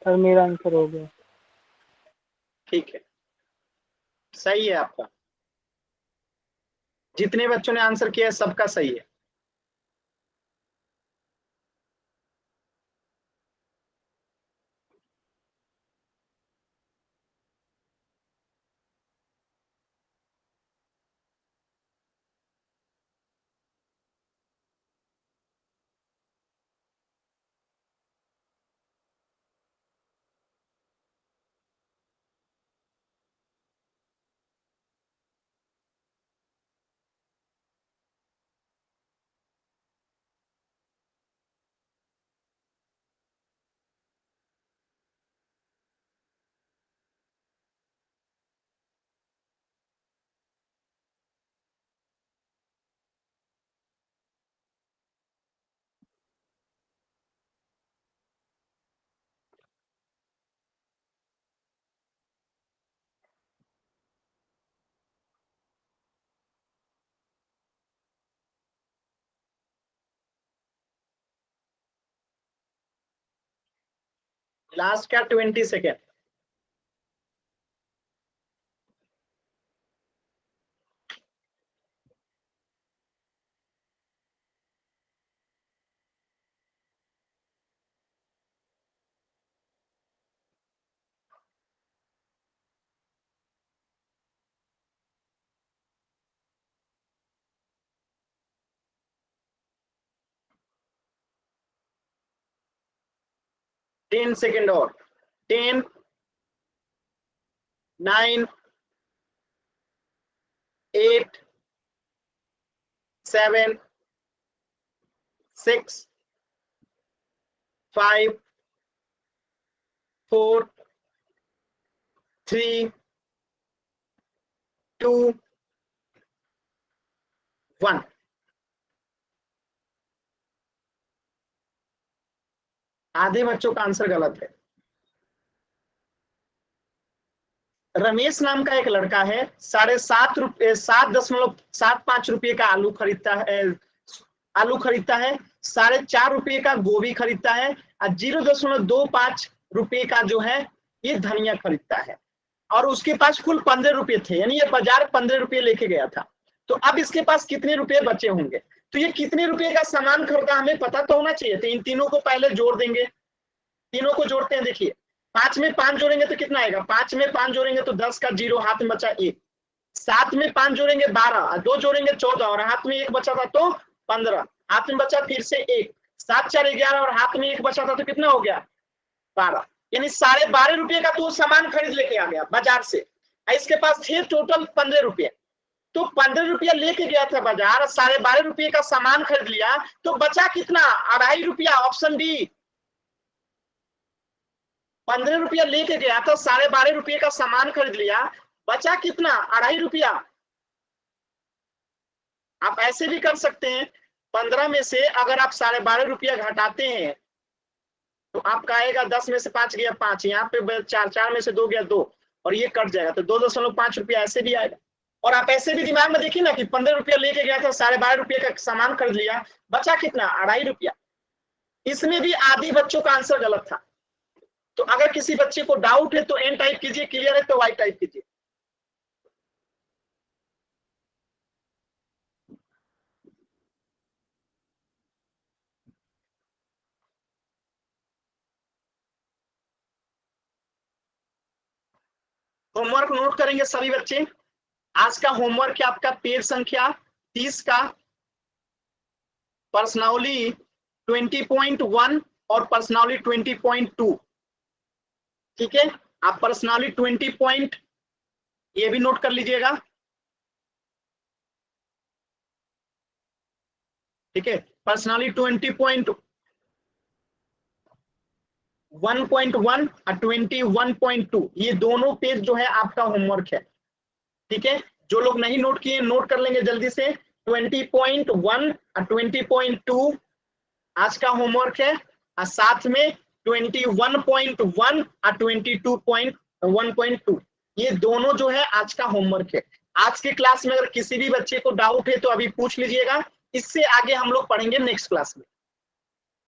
सर मेरा आंसर हो गया। ठीक है, सही है आपका। जितने बच्चों ने आंसर किया है सबका सही है। लास्ट का 20 सेकेंड। टेन सेकेंड और। 10, 9, 8, 7, 6, 5, 4, 3, 2, 1। आधे बच्चों का आंसर गलत है। रमेश नाम का एक लड़का है, 7.75 रुपये का आलू खरीदता है, ₹4.5 का गोभी खरीदता है, और 0.25 रुपये का जो है ये धनिया खरीदता है। और उसके पास कुल 15 रुपए थे, यानी ये बाजार 15 रुपए लेके गया था। तो अब इसके पास कितने रुपए बचे होंगे, तो ये कितने रुपए का सामान खरीदा हमें पता तो होना चाहिए। तो इन तीनों को पहले जोड़ देंगे, तीनों को जोड़ते हैं। देखिए 5 में 5 जोड़ेंगे तो कितना आएगा, 5 में 5 जोड़ेंगे तो 10 का 0, हाथ में बचा 1। 7 में 5 जोड़ेंगे 12, 2 जोड़ेंगे 14 और हाथ में 1 बचा था तो 15, हाथ में बचा फिर से 1, 7 4 11 और हाथ में 1 बचा था तो कितना हो गया 12, यानी 12.5 रुपए का तो सामान खरीद लेके आ गया बाजार से। इसके पास थे टोटल 15 रुपए, तो 15 रुपया लेके गया था बाजार, 12.5 रुपए का सामान खरीद लिया, तो बचा कितना 2.5 रुपया, ऑप्शन डी। 15 रुपया लेके गया तो 12.5 रुपए का सामान खरीद लिया, बचा कितना 2.5 रुपया। आप ऐसे भी कर सकते हैं, 15 में से अगर आप 12.5 रुपया घटाते हैं तो आपका आएगा 10 में से 5 गया 5, यहाँ पे 4, 4 में से 2 गया 2 और ये कट जाएगा तो 2.5 रुपया ऐसे भी आएगा। और आप ऐसे भी दिमाग में देखिए ना कि 15 रुपया लेके गया था, 12.5 रुपये का सामान खरीद लिया, बचा कितना 2.5 रुपया। इसमें भी आधी बच्चों का आंसर गलत था। तो अगर किसी बच्चे को डाउट है तो एन टाइप कीजिए, क्लियर है तो वाई टाइप कीजिए। होमवर्क नोट करेंगे सभी बच्चे। आज का होमवर्क है आपका पेज संख्या 30 का पर्सनली 20.1 और पर्सनली 20.2। ठीक है, आप पर्सनली 20 पॉइंट ये भी नोट कर लीजिएगा। ठीक है, पर्सनली 20.1.1 और 21.2 ये दोनों पेज जो है आपका होमवर्क है। ठीक है, जो लोग नहीं नोट किए नोट कर लेंगे जल्दी से। 20.1 और 20.2 आज का होमवर्क है, और साथ में 21.1 और 22.1.2 ये दोनों जो है आज का होमवर्क है। आज के क्लास में अगर किसी भी बच्चे को डाउट है तो अभी पूछ लीजिएगा, इससे आगे हम लोग पढ़ेंगे नेक्स्ट क्लास में।